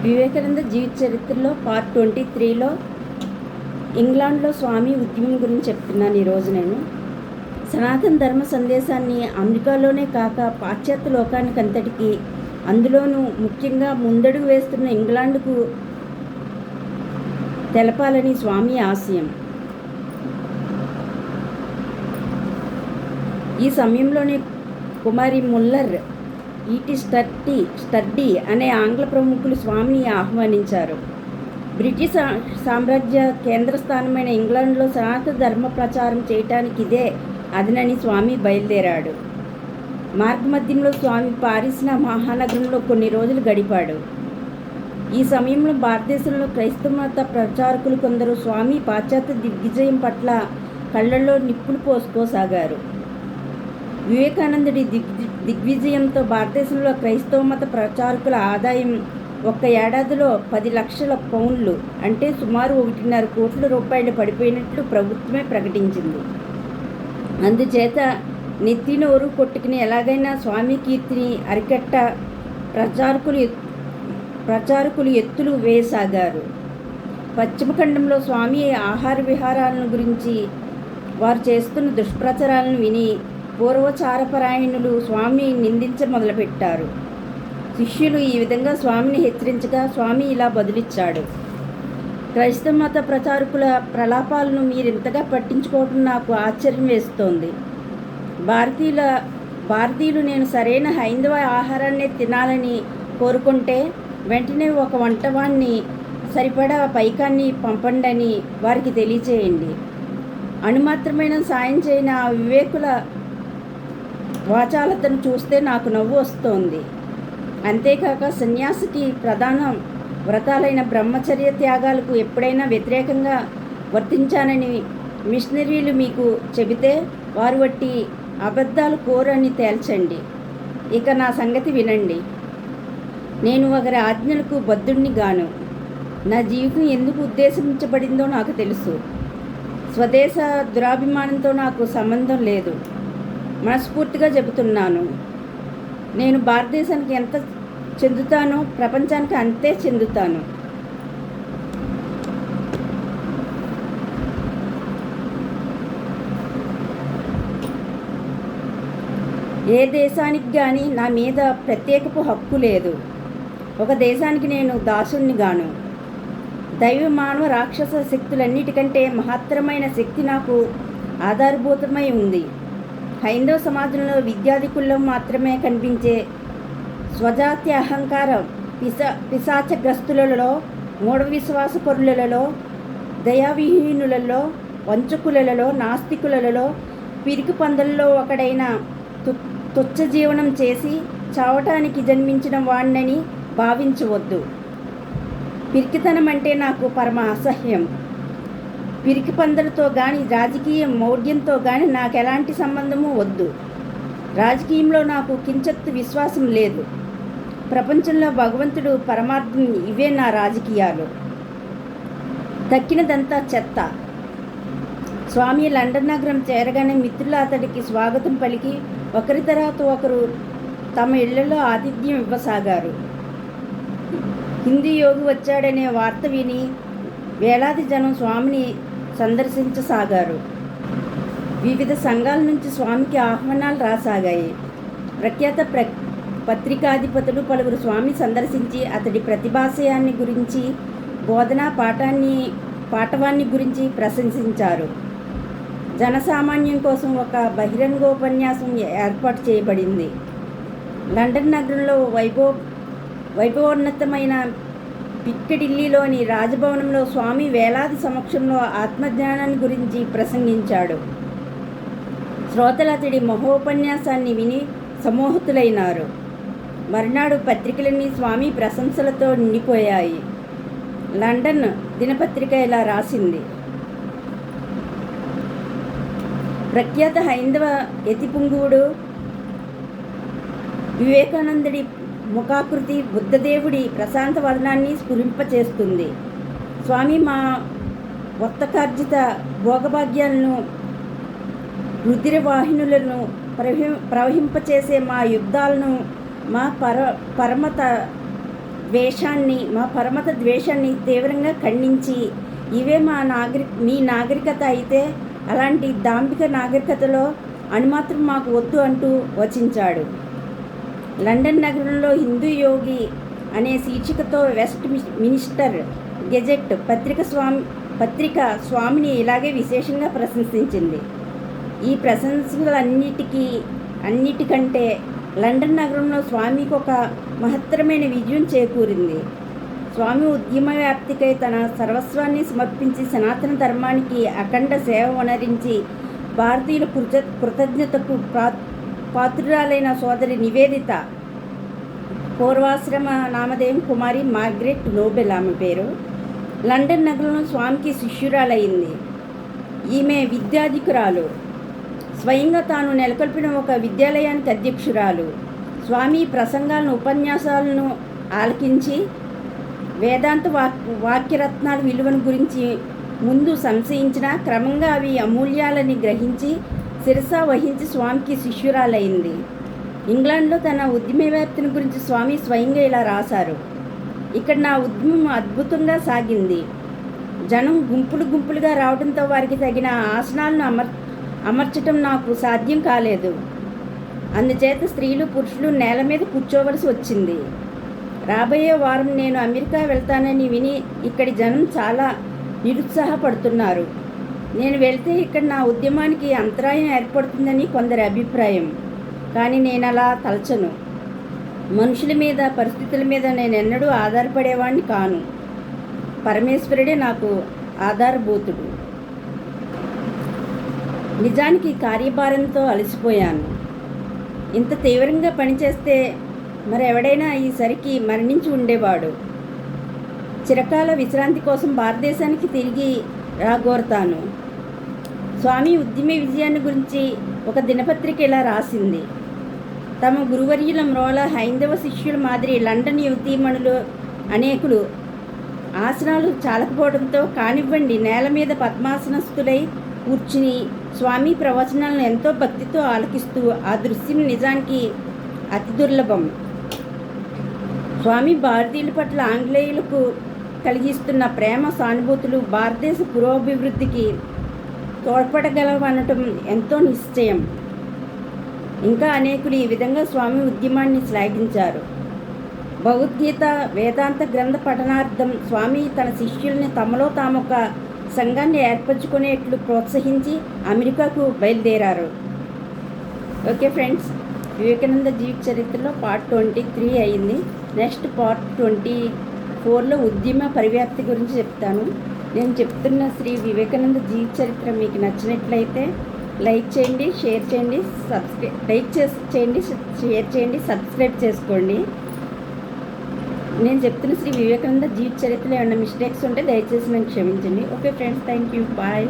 వివేకానంద జీవిత చరిత్రలో పార్ట్ 23లో ఇంగ్లాండ్లో స్వామి ఉద్యమం గురించి చెప్తున్నాను ఈరోజు నేను. సనాతన ధర్మ సందేశాన్ని అమెరికాలోనే కాక పాశ్చాత్య లోకానికి అంతటికీ, అందులోనూ ముఖ్యంగా ముందడుగు వేస్తున్న ఇంగ్లాండ్కు తెలపాలని స్వామి ఆశయం. ఈ సమయంలోనే కుమారి ముల్లర్, ఈటి స్టర్డీ అనే ఆంగ్ల ప్రముఖులు స్వామిని ఆహ్వానించారు. బ్రిటిష్ సామ్రాజ్య కేంద్ర స్థానమైన ఇంగ్లాండ్లో సనాతన ధర్మ ప్రచారం చేయటానికి ఇదే అదనని స్వామి బయలుదేరాడు. మార్గమధ్యంలో స్వామి పారిస్ మహానగరంలో కొన్ని రోజులు గడిపాడు. ఈ సమయంలో భారతదేశంలో క్రైస్తవ మత ప్రచారకులు కొందరు స్వామి పాశ్చాత్య దిగ్విజయం పట్ల కళ్ళల్లో నిప్పులు పోసుకోసాగారు. వివేకానందుడి దిగ్విజయంతో భారతదేశంలో క్రైస్తవ మత ప్రచారకుల ఆదాయం ఒక్క ఏడాదిలో 10 లక్షల పౌండ్లు, అంటే సుమారు 1.5 కోట్ల రూపాయలు పడిపోయినట్లు ప్రభుత్వమే ప్రకటించింది. అందుచేత నెత్తి నోరు కొట్టుకుని ఎలాగైనా స్వామి కీర్తిని అరికట్ట ప్రచారకులు ఎత్తులు వేయసాగారు. పశ్చిమ ఖండంలో స్వామి ఆహార విహారాలను గురించి వారు చేస్తున్న దుష్ప్రచారాలను విని పూర్వచారపరాయణులు స్వామిని నిందించ మొదలుపెట్టారు. శిష్యులు ఈ విధంగా స్వామిని హెచ్చరించగా స్వామి ఇలా బదులిచ్చాడు: క్రైస్తవ మత ప్రచారకుల ప్రలాపాలను మీరింతగా పట్టించుకోవడం నాకు ఆశ్చర్యం వేస్తోంది. భారతీయులు నేను సరైన హైందవ ఆహారాన్నే తినాలని కోరుకుంటే వెంటనే ఒక వంటవాణ్ణి సరిపడా పైకాన్ని పంపండని వారికి తెలియచేయండి. అణుమాత్రమైన సాయం చేయని ఆ వివేకుల వాచాలతను చూస్తే నాకు నవ్వు వస్తోంది. అంతేకాక సన్యాసికి ప్రధాన వ్రతాలైన బ్రహ్మచర్య త్యాగాలకు ఎప్పుడైనా వ్యతిరేకంగా వర్తించానని మిషనరీలు మీకు చెబితే వారు వట్టి అబద్ధాలు కోరని తేల్చండి. ఇక నా సంగతి వినండి. నేను ఒకరి ఆజ్ఞలకు బద్ధుణ్ణి గాను. నా జీవితం ఎందుకు ఉద్దేశించబడిందో నాకు తెలుసు. స్వదేశ దురాభిమానంతో నాకు సంబంధం లేదు. మనస్ఫూర్తిగా చెబుతున్నాను. నేను భారతదేశానికి ఎంత చెందుతానో ప్రపంచానికి అంతే చెందుతాను. ఏ దేశానికి కానీ నా మీద ప్రత్యేకపు హక్కు లేదు. ఒక దేశానికి నేను దాసుణ్ణి గాను. దైవ మానవ రాక్షస శక్తులన్నిటికంటే మహత్తరమైన శక్తి నాకు ఆధారభూతమై ఉంది. హైందవ సమాజంలో విద్యాధికుల్లో మాత్రమే కనిపించే స్వజాతి అహంకార పిశాచగ్రస్తులలో, మూఢ విశ్వాసపరులలో, దయావిహీనులలో, వంచకులలో, నాస్తికులలో, పిరికి పందులలో ఒకడైన తుచ్చ జీవనం చేసి చావటానికి జన్మించిన వాణ్ణని భావించవద్దు. పిరికితనం అంటే నాకు పరమ అసహ్యం. పిరికి పందులతో కానీ రాజకీయ మౌఢ్యంతో కానీ నాకు ఎలాంటి సంబంధము వద్దు. రాజకీయంలో నాకు కించత్తు విశ్వాసం లేదు. ప్రపంచంలో భగవంతుడు పరమార్థం ఇవే నా రాజకీయాలు. తక్కినదంతా చెత్త. స్వామి లండన్ నగరం చేరగానే మిత్రులు అతడికి స్వాగతం పలికి ఒకరి తర్వాత ఒకరు తమ ఇళ్లలో ఆతిథ్యం ఇవ్వసాగారు. హిందీ యోగి వచ్చాడనే వార్త విని వేలాది జనం స్వామిని సందర్శించసాగారు. వివిధ సంఘాల నుంచి స్వామికి ఆహ్వానాలు రాసాగాయి. ప్రఖ్యాత పత్రికాధిపతులు పలువురు స్వామి సందర్శించి అతడి ప్రతిభాశయాన్ని గురించి, బోధనా పాఠవాన్ని గురించి ప్రశంసించారు. జనసామాన్యం కోసం ఒక బహిరంగోపన్యాసం ఏర్పాటు చేయబడింది. లండన్ నగరంలో వైభవోన్నతమైన పిక్కడిల్లీలోని రాజభవనంలో స్వామి వేలాది సమక్షంలో ఆత్మజ్ఞానాన్ని గురించి ప్రసంగించాడు. శ్రోతలు అతడి మహోపన్యాసాన్ని విని సమోహితులైనారు. మర్నాడు పత్రికలన్నీ స్వామి ప్రశంసలతో నిండిపోయాయి. లండన్ దినపత్రిక ఇలా రాసింది: ప్రఖ్యాత హైందవ యతిపుంగువుడు వివేకానందుడి ముఖాకృతి బుద్ధదేవుడి ప్రశాంత వదనాన్ని స్ఫురింపచేస్తుంది. స్వామి మా వర్తకార్జిత భోగభాగ్యాలను, రుధిరవాహినులను ప్రవహింపచేసే మా యుద్ధాలను, మా పరమత మా పరమత ద్వేషాన్ని తీవ్రంగా ఖండించి, ఇవే మీ నాగరికత అయితే అలాంటి దాంభిక నాగరికతలో అణుమాత్రం మాకు వద్దు అంటూ వచించాడు. లండన్ నగరంలో హిందూ యోగి అనే శీర్షికతో వెస్ట్ మినిస్టర్ గెజెట్ పత్రిక స్వామిని ఇలాగే విశేషంగా ప్రశంసించింది. ఈ అన్నిటికంటే లండన్ నగరంలో స్వామికి ఒక మహత్తరమైన విజయం చేకూరింది. స్వామి ఉద్యమ వ్యాప్తికై తన సర్వస్వాన్ని సమర్పించి సనాతన ధర్మానికి అఖండ సేవ వనరించి భారతీయుల కృతజ్ఞతకు పాత్రురాలైన సోదరి నివేదిత, పూర్వాశ్రమ నామధేయం కుమారి మార్గరెట్ నోబెల్ ఆమె పేరు, లండన్ నగరంలో స్వామికి శిష్యురాలయ్యింది. ఈమె విద్యాధికురాలు, స్వయంగా తాను నెలకొల్పిన ఒక విద్యాలయానికి అధ్యక్షురాలు. స్వామి ప్రసంగాలను, ఉపన్యాసాలను ఆలకించి వేదాంత వాక్యరత్నాల విలువను గురించి ముందు సంశయించిన, క్రమంగా అవి అమూల్యాలని గ్రహించి శిరసా వహించి స్వామికి శిష్యురాలైంది. ఇంగ్లాండ్లో తన ఉద్యమ వ్యాప్తిని గురించి స్వామి స్వయంగా ఇలా రాశారు: ఇక్కడ నా ఉద్యమం అద్భుతంగా సాగింది. జనం గుంపులుగా రావడంతో వారికి తగిన ఆసనాలను అమర్చటం నాకు సాధ్యం కాలేదు. అందుచేత స్త్రీలు పురుషులు నేల మీద కూర్చోవలసి వచ్చింది. రాబోయే వారం నేను అమెరికా వెళ్తానని విని ఇక్కడి జనం చాలా నిరుత్సాహపడుతున్నారు. నేను వెళ్తే ఇక్కడ నా ఉద్యమానికి అంతరాయం ఏర్పడుతుందని కొందరి అభిప్రాయం. కానీ నేను అలా తలచను. మనుషుల మీద, పరిస్థితుల మీద నేను ఎన్నడూ ఆధారపడేవాడిని కాను. పరమేశ్వరుడే నాకు ఆధారభూతుడు. నిజానికి కార్యభారంతో అలసిపోయాను. ఇంత తీవ్రంగా పనిచేస్తే మరెవడైనా ఈసరికి మరణించి ఉండేవాడు. చిరకాల విశ్రాంతి కోసం భారతదేశానికి తిరిగి రాగోరుతాను. స్వామి ఉద్యమ విజయాన్ని గురించి ఒక దినపత్రిక ఇలా రాసింది: తమ గురువర్యుల మ్రోల హైందవ శిష్యుల మాదిరి లండన్ యువతీమణులు అనేకులు ఆసనాలు చాలకపోవడంతో కానివ్వండి నేల మీద పద్మాసనస్తులై కూర్చుని స్వామి ప్రవచనాలను ఎంతో భక్తితో ఆలకిస్తూ, ఆ దృశ్యం నిజానికి అతి దుర్లభం. స్వామి భారతీయుల పట్ల ఆంగ్లేయులకు కలిగిస్తున్న ప్రేమ, సానుభూతులు భారతదేశ పురోభివృద్ధికి తోడ్పడగలవనటం ఎంతో నిశ్చయం. ఇంకా అనేకులు ఈ విధంగా స్వామి ఉద్యమాన్ని శ్లాఘించారు. భగవద్గీత, వేదాంత గ్రంథ పఠనార్థం స్వామి తన శిష్యుల్ని తమలో తామొక సంఘాన్ని ఏర్పరచుకునేట్లు ప్రోత్సహించి అమెరికాకు బయలుదేరారు. ఓకే ఫ్రెండ్స్, వివేకానంద జీవిత చరిత్రలో పార్ట్ 23 అయింది. నెక్స్ట్ పార్ట్ 24లో ఉద్యమ పరివ్యాప్తి గురించి చెప్తాను. నేను చెప్తున్న శ్రీ వివేకానంద జీవిత చరిత్ర మీకు నచ్చినట్లయితే లైక్ చేయండి, షేర్ చేయండి, షేర్ చేయండి, సబ్స్క్రైబ్ చేసుకోండి. నేను చెప్తున్న శ్రీ వివేకానంద జీవిత చరిత్రలో ఏమైనా మిస్టేక్స్ ఉంటే దయచేసి నన్ను క్షమించండి. Okay friends, thank you, bye.